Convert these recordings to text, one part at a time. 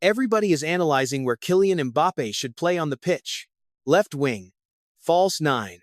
Everybody is analyzing where Kylian Mbappé should play on the pitch. Left wing, false 9,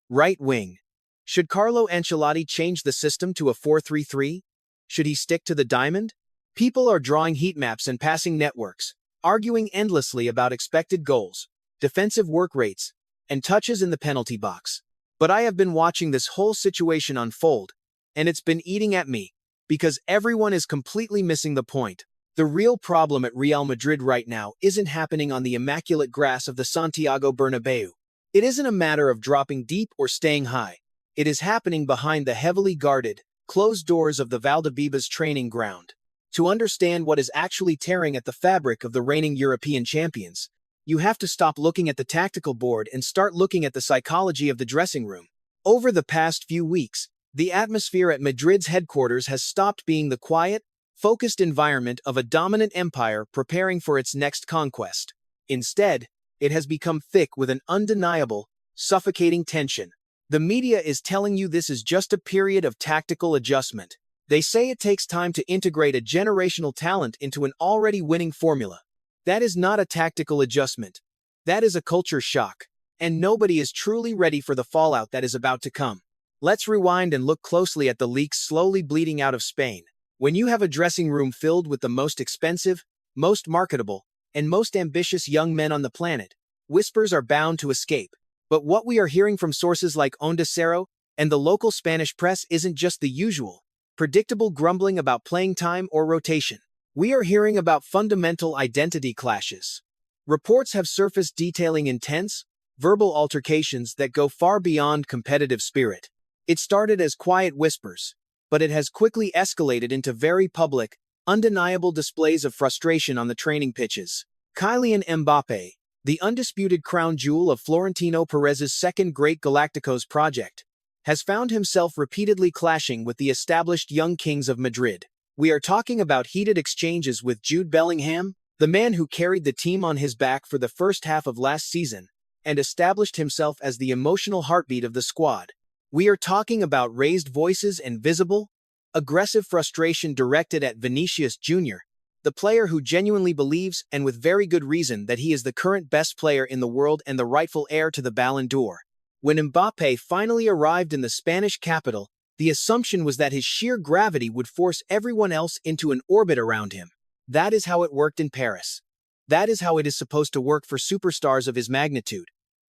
right wing. Should Carlo Ancelotti change the system to a 4-3-3? Should he stick to the diamond? People are drawing heat maps and passing networks, arguing endlessly about expected goals, defensive work rates, and touches in the penalty box. But I have been watching this whole situation unfold, and it's been eating at me, because everyone is completely missing the point. The real problem at Real Madrid right now isn't happening on the immaculate grass of the Santiago Bernabéu. It isn't a matter of dropping deep or staying high. It is happening behind the heavily guarded, closed doors of the Valdebebas training ground. To understand what is actually tearing at the fabric of the reigning European champions, you have to stop looking at the tactical board and start looking at the psychology of the dressing room. Over the past few weeks, the atmosphere at Madrid's headquarters has stopped being the quiet, focused environment of a dominant empire preparing for its next conquest. Instead, it has become thick with an undeniable, suffocating tension. The media is telling you this is just a period of tactical adjustment. They say it takes time to integrate a generational talent into an already winning formula. That is not a tactical adjustment. That is a culture shock. And nobody is truly ready for the fallout that is about to come. Let's rewind and look closely at the leaks slowly bleeding out of Spain. When you have a dressing room filled with the most expensive, most marketable, and most ambitious young men on the planet, whispers are bound to escape. But what we are hearing from sources like Onda Cero and the local Spanish press isn't just the usual, predictable grumbling about playing time or rotation. We are hearing about fundamental identity clashes. Reports have surfaced detailing intense, verbal altercations that go far beyond competitive spirit. It started as quiet whispers, but it has quickly escalated into very public, undeniable displays of frustration on the training pitches. Kylian Mbappé, the undisputed crown jewel of Florentino Perez's second great Galácticos project, has found himself repeatedly clashing with the established young kings of Madrid. We are talking about heated exchanges with Jude Bellingham, the man who carried the team on his back for the first half of last season and established himself as the emotional heartbeat of the squad. We are talking about raised voices and visible, aggressive frustration directed at Vinicius Jr., the player who genuinely believes, and with very good reason, that he is the current best player in the world and the rightful heir to the Ballon d'Or. When Mbappé finally arrived in the Spanish capital, the assumption was that his sheer gravity would force everyone else into an orbit around him. That is how it worked in Paris. That is how it is supposed to work for superstars of his magnitude.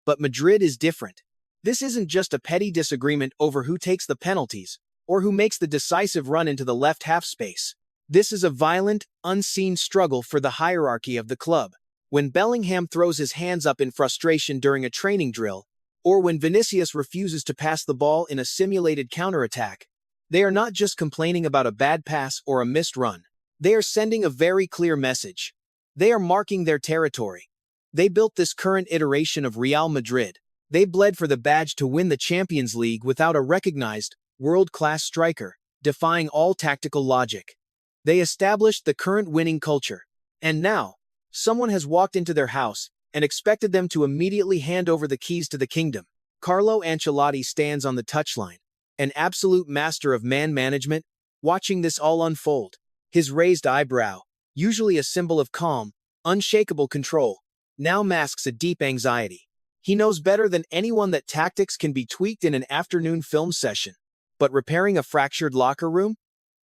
But Madrid is different. This isn't just a petty disagreement over who takes the penalties or who makes the decisive run into the left half space. This is a violent, unseen struggle for the hierarchy of the club. When Bellingham throws his hands up in frustration during a training drill, or when Vinicius refuses to pass the ball in a simulated counterattack, they are not just complaining about a bad pass or a missed run. They are sending a very clear message. They are marking their territory. They built this current iteration of Real Madrid. They bled for the badge to win the Champions League without a recognized, world-class striker, defying all tactical logic. They established the current winning culture. And now, someone has walked into their house and expected them to immediately hand over the keys to the kingdom. Carlo Ancelotti stands on the touchline, an absolute master of man management, watching this all unfold. His raised eyebrow, usually a symbol of calm, unshakable control, now masks a deep anxiety. He knows better than anyone that tactics can be tweaked in an afternoon film session. But repairing a fractured locker room?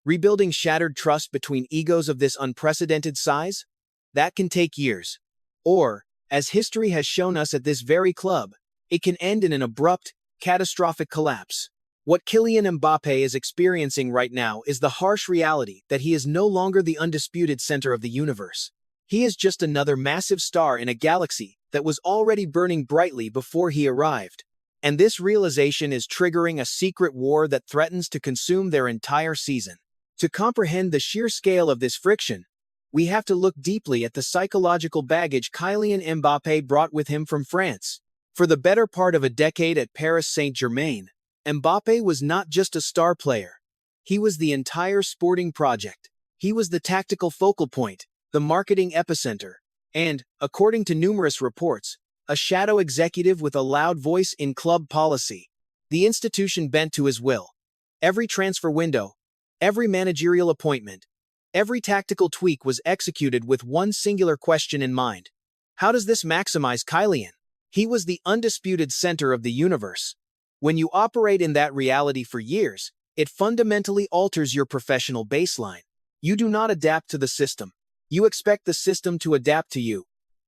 Rebuilding shattered trust between egos of this unprecedented size? That can take years. Or, as history has shown us at this very club, it can end in an abrupt, catastrophic collapse. What Kylian Mbappé is experiencing right now is the harsh reality that he is no longer the undisputed center of the universe. He is just another massive star in a galaxy that was already burning brightly before he arrived. And this realization is triggering a secret war that threatens to consume their entire season. To comprehend the sheer scale of this friction, we have to look deeply at the psychological baggage Kylian Mbappé brought with him from France. For the better part of a decade at Paris Saint-Germain, Mbappé was not just a star player. He was the entire sporting project. He was the tactical focal point, the marketing epicenter, and, according to numerous reports, a shadow executive with a loud voice in club policy. The institution bent to his will. Every transfer window, every managerial appointment, Every tactical tweak was executed with one singular question in mind. How does this maximize Kylian? He was the undisputed center of the universe. When you operate in that reality for years, it fundamentally alters your professional baseline. You do not adapt to the system. You expect the system to adapt to you.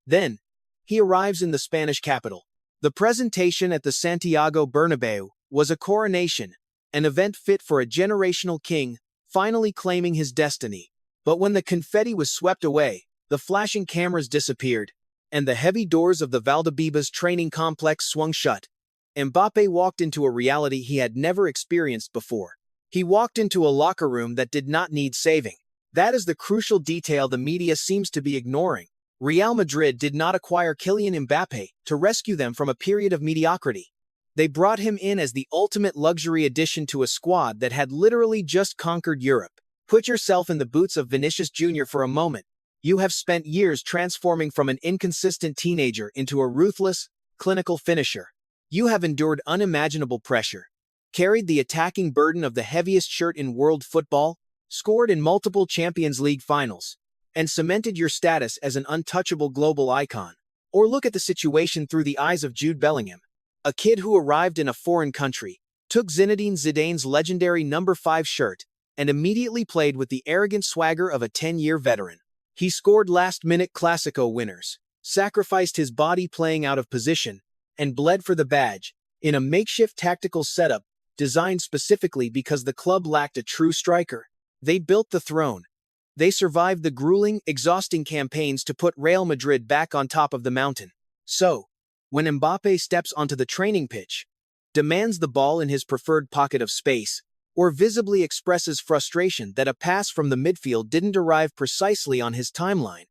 Then, he arrives in the Spanish capital. The presentation at the Santiago Bernabéu was a coronation, an event fit for a generational king finally claiming his destiny. But when the confetti was swept away, the flashing cameras disappeared, and the heavy doors of the Valdebebas training complex swung shut, Mbappé walked into a reality he had never experienced before. He walked into a locker room that did not need saving. That is the crucial detail the media seems to be ignoring. Real Madrid did not acquire Kylian Mbappé to rescue them from a period of mediocrity. They brought him in as the ultimate luxury addition to a squad that had literally just conquered Europe. Put yourself in the boots of Vinicius Jr. for a moment. You have spent years transforming from an inconsistent teenager into a ruthless, clinical finisher. You have endured unimaginable pressure, carried the attacking burden of the heaviest shirt in world football, scored in multiple Champions League finals, and cemented your status as an untouchable global icon. Or look at the situation through the eyes of Jude Bellingham, a kid who arrived in a foreign country, took Zinedine Zidane's legendary number 5 shirt, and immediately played with the arrogant swagger of a 10-year veteran. He scored last-minute Clasico winners, sacrificed his body playing out of position, and bled for the badge, in a makeshift tactical setup designed specifically because the club lacked a true striker. They built the throne. They survived the grueling, exhausting campaigns to put Real Madrid back on top of the mountain. So, when Mbappé steps onto the training pitch, demands the ball in his preferred pocket of space, or visibly expresses frustration that a pass from the midfield didn't arrive precisely on his timeline,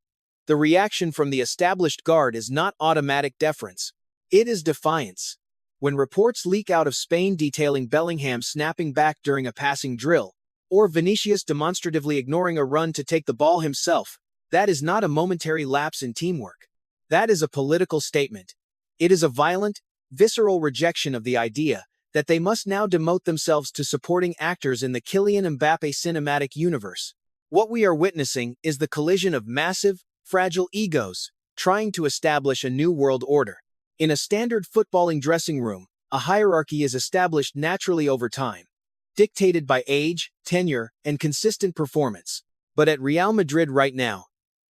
the reaction from the established guard is not automatic deference. It is defiance. When reports leak out of Spain detailing Bellingham snapping back during a passing drill, or Vinicius demonstratively ignoring a run to take the ball himself, that is not a momentary lapse in teamwork. That is a political statement. It is a violent, visceral rejection of the idea that they must now demote themselves to supporting actors in the Kylian Mbappé cinematic universe. What we are witnessing is the collision of massive, fragile egos trying to establish a new world order. In a standard footballing dressing room, a hierarchy is established naturally over time, dictated by age, tenure, and consistent performance. But at Real Madrid right now,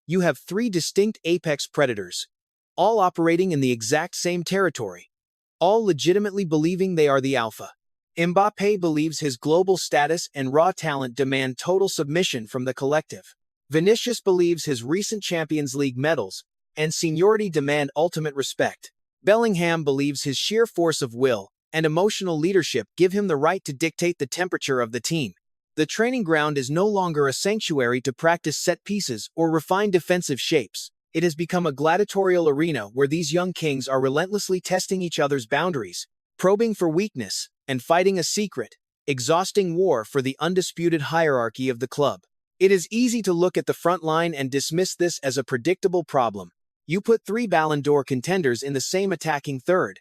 you have 3 distinct apex predators, all operating in the exact same territory, all legitimately believing they are the alpha. Mbappé believes his global status and raw talent demand total submission from the collective. Vinicius believes his recent Champions League medals and seniority demand ultimate respect. Bellingham believes his sheer force of will and emotional leadership give him the right to dictate the temperature of the team. The training ground is no longer a sanctuary to practice set pieces or refine defensive shapes. It has become a gladiatorial arena where these young kings are relentlessly testing each other's boundaries, probing for weakness, and fighting a secret, exhausting war for the undisputed hierarchy of the club. It is easy to look at the front line and dismiss this as a predictable problem. You put 3 Ballon d'Or contenders in the same attacking third.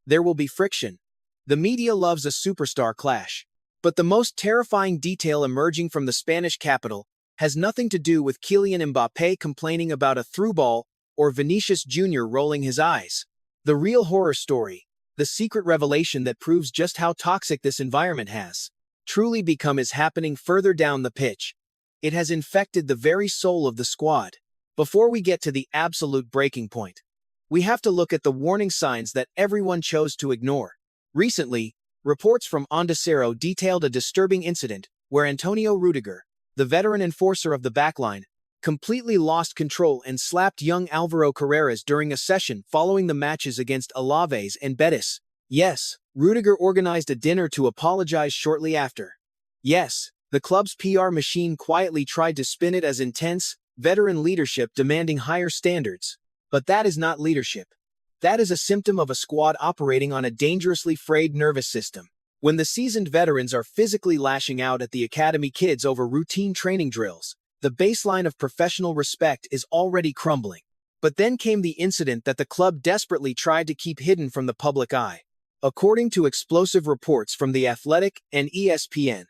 There will be friction. The media loves a superstar clash. But the most terrifying detail emerging from the Spanish capital has nothing to do with Kylian Mbappé complaining about a through ball or Vinicius Jr. rolling his eyes. The real horror story, the secret revelation that proves just how toxic this environment has truly become is happening further down the pitch. It has infected the very soul of the squad. Before we get to the absolute breaking point, we have to look at the warning signs that everyone chose to ignore. Recently, reports from Onda Cero detailed a disturbing incident where Antonio Rudiger, the veteran enforcer of the backline, completely lost control and slapped young Alvaro Carreras during a session following the matches against Alaves and Betis. Yes, Rudiger organized a dinner to apologize shortly after. Yes, the club's PR machine quietly tried to spin it as intense, veteran leadership demanding higher standards. But that is not leadership. That is a symptom of a squad operating on a dangerously frayed nervous system. When the seasoned veterans are physically lashing out at the academy kids over routine training drills, the baseline of professional respect is already crumbling. But then came the incident that the club desperately tried to keep hidden from the public eye. According to explosive reports from The Athletic and ESPN,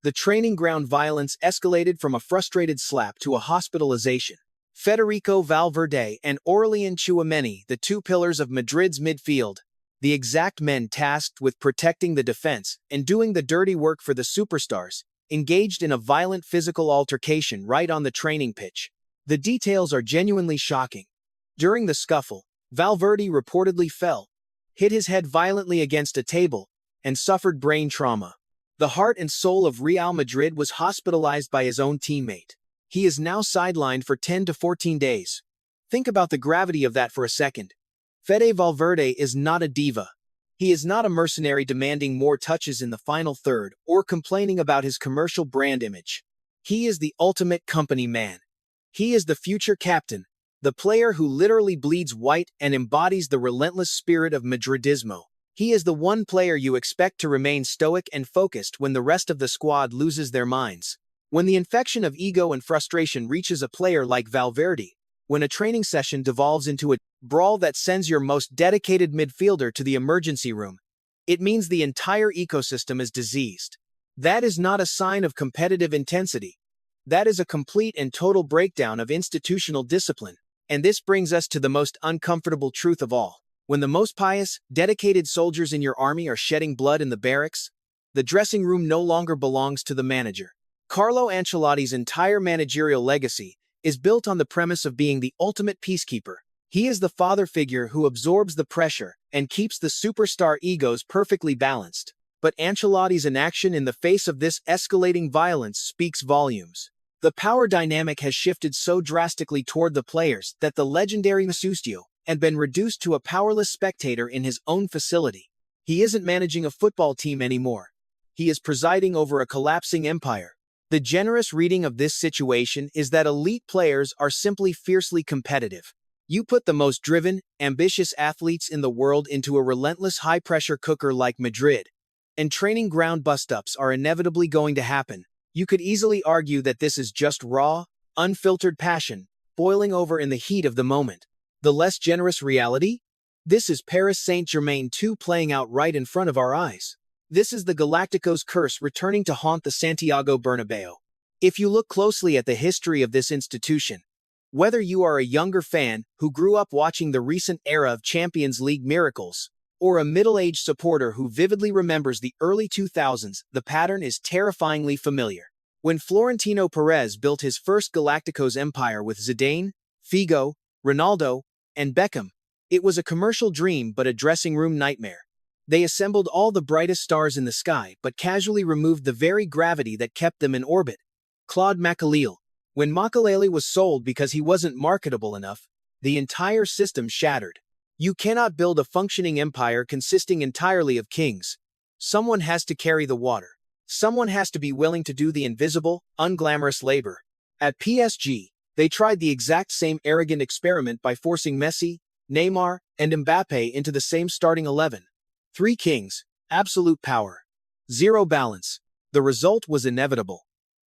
The training ground violence escalated from a frustrated slap to a hospitalization. Federico Valverde and Aurelien Tchouaméni, the two pillars of Madrid's midfield, the exact men tasked with protecting the defense and doing the dirty work for the superstars, engaged in a violent physical altercation right on the training pitch. The details are genuinely shocking. During the scuffle, Valverde reportedly fell, hit his head violently against a table, and suffered brain trauma. The heart and soul of Real Madrid was hospitalized by his own teammate. He is now sidelined for 10 to 14 days. Think about the gravity of that for a second. Fede Valverde is not a diva. He is not a mercenary demanding more touches in the final third or complaining about his commercial brand image. He is the ultimate company man. He is the future captain, the player who literally bleeds white and embodies the relentless spirit of Madridismo. He is the one player you expect to remain stoic and focused when the rest of the squad loses their minds. When the infection of ego and frustration reaches a player like Valverde, when a training session devolves into a brawl that sends your most dedicated midfielder to the emergency room, it means the entire ecosystem is diseased. That is not a sign of competitive intensity. That is a complete and total breakdown of institutional discipline. And this brings us to the most uncomfortable truth of all. When the most pious, dedicated soldiers in your army are shedding blood in the barracks, the dressing room no longer belongs to the manager. Carlo Ancelotti's entire managerial legacy is built on the premise of being the ultimate peacekeeper. He is the father figure who absorbs the pressure and keeps the superstar egos perfectly balanced. But Ancelotti's inaction in the face of this escalating violence speaks volumes. The power dynamic has shifted so drastically toward the players that the legendary Mesustio had been reduced to a powerless spectator in his own facility. He isn't managing a football team anymore. He is presiding over a collapsing empire. The generous reading of this situation is that elite players are simply fiercely competitive. You put the most driven, ambitious athletes in the world into a relentless high-pressure cooker like Madrid, and training ground bust-ups are inevitably going to happen. You could easily argue that this is just raw, unfiltered passion, boiling over in the heat of the moment. The less generous reality? This is Paris Saint-Germain 2 playing out right in front of our eyes. This is the Galáctico's curse returning to haunt the Santiago Bernabéu. If you look closely at the history of this institution, whether you are a younger fan who grew up watching the recent era of Champions League miracles, or a middle-aged supporter who vividly remembers the early 2000s, the pattern is terrifyingly familiar. When Florentino Perez built his first Galáctico's empire with Zidane, Figo, Ronaldo, and Beckham, it was a commercial dream but a dressing room nightmare. They assembled all the brightest stars in the sky but casually removed the very gravity that kept them in orbit. Claude Makélélé. When Makelele was sold because he wasn't marketable enough, the entire system shattered. You cannot build a functioning empire consisting entirely of kings. Someone has to carry the water. Someone has to be willing to do the invisible, unglamorous labor. At PSG, they tried the exact same arrogant experiment by forcing Messi, Neymar, and Mbappé into the same starting 11. 3 kings, absolute power, 0 balance. The result was inevitable.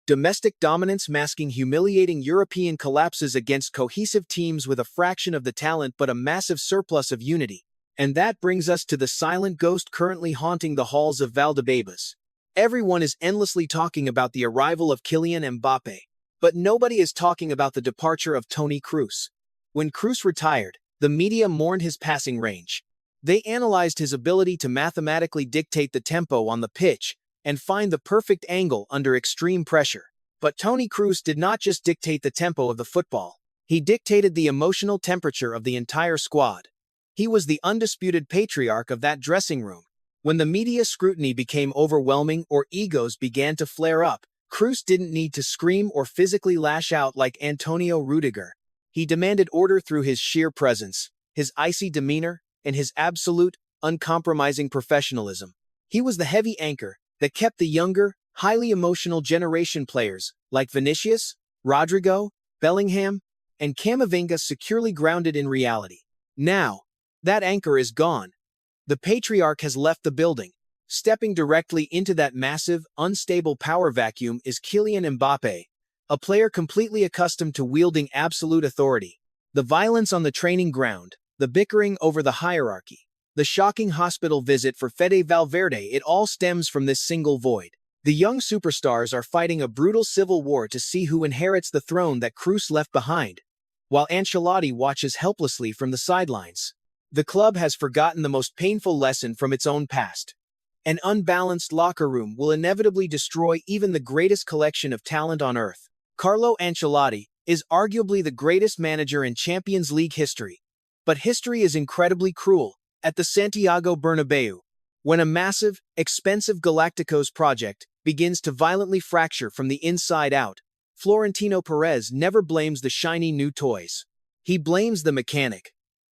Domestic dominance masking humiliating European collapses against cohesive teams with a fraction of the talent but a massive surplus of unity. And that brings us to the silent ghost currently haunting the halls of Valdebebas. Everyone is endlessly talking about the arrival of Kylian Mbappé, but nobody is talking about the departure of Toni Kroos. When Kroos retired, the media mourned his passing range. They analyzed his ability to mathematically dictate the tempo on the pitch and find the perfect angle under extreme pressure. But Toni Kroos did not just dictate the tempo of the football. He dictated the emotional temperature of the entire squad. He was the undisputed patriarch of that dressing room. When the media scrutiny became overwhelming or egos began to flare up, Kroos didn't need to scream or physically lash out like Antonio Rudiger. He demanded order through his sheer presence, his icy demeanor, and his absolute, uncompromising professionalism. He was the heavy anchor that kept the younger, highly emotional generation players like Vinicius, Rodrigo, Bellingham, and Camavinga securely grounded in reality. Now, that anchor is gone. The patriarch has left the building. Stepping directly into that massive, unstable power vacuum is Kylian Mbappé, a player completely accustomed to wielding absolute authority. The violence on the training ground, the bickering over the hierarchy, the shocking hospital visit for Fede Valverde, it all stems from this single void. The young superstars are fighting a brutal civil war to see who inherits the throne that Cruz left behind, while Ancelotti watches helplessly from the sidelines. The club has forgotten the most painful lesson from its own past. An unbalanced locker room will inevitably destroy even the greatest collection of talent on earth. Carlo Ancelotti is arguably the greatest manager in Champions League history. But history is incredibly cruel. At the Santiago Bernabéu, when a massive, expensive Galácticos project begins to violently fracture from the inside out, Florentino Perez never blames the shiny new toys. He blames the mechanic.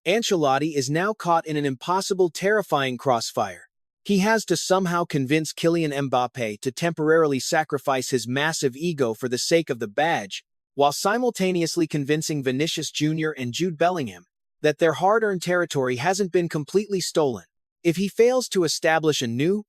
Ancelotti is now caught in an impossible, terrifying crossfire. He has to somehow convince Kylian Mbappé to temporarily sacrifice his massive ego for the sake of the badge, while simultaneously convincing Vinicius Jr. and Jude Bellingham that their hard-earned territory hasn't been completely stolen. If he fails to establish a new,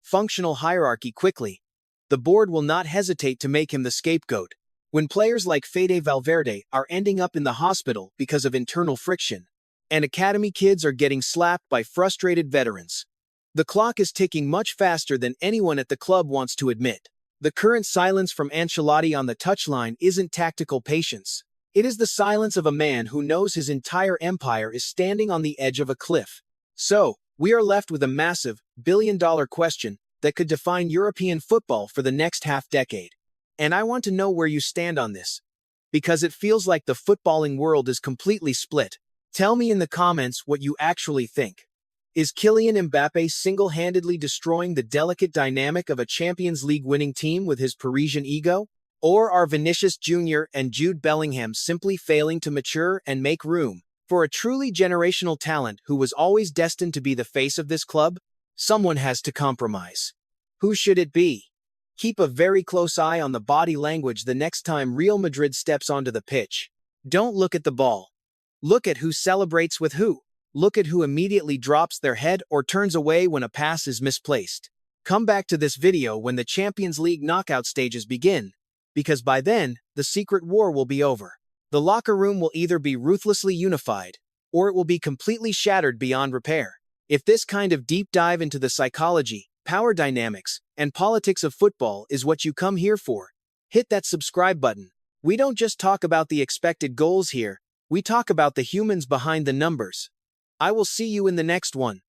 functional hierarchy quickly, the board will not hesitate to make him the scapegoat. When players like Fede Valverde are ending up in the hospital because of internal friction, and academy kids are getting slapped by frustrated veterans, the clock is ticking much faster than anyone at the club wants to admit. The current silence from Ancelotti on the touchline isn't tactical patience. It is the silence of a man who knows his entire empire is standing on the edge of a cliff. So, we are left with a massive, billion-dollar question that could define European football for the next half-decade. And I want to know where you stand on this, because it feels like the footballing world is completely split. Tell me in the comments what you actually think. Is Kylian Mbappé single-handedly destroying the delicate dynamic of a Champions League winning team with his Parisian ego? Or are Vinicius Jr. and Jude Bellingham simply failing to mature and make room for a truly generational talent who was always destined to be the face of this club? Someone has to compromise. Who should it be? Keep a very close eye on the body language the next time Real Madrid steps onto the pitch. Don't look at the ball. Look at who celebrates with who. Look at who immediately drops their head or turns away when a pass is misplaced. Come back to this video when the Champions League knockout stages begin, because by then, the secret war will be over. The locker room will either be ruthlessly unified, or it will be completely shattered beyond repair. If this kind of deep dive into the psychology, power dynamics, and politics of football is what you come here for, hit that subscribe button. We don't just talk about the expected goals here, we talk about the humans behind the numbers. I will see you in the next one.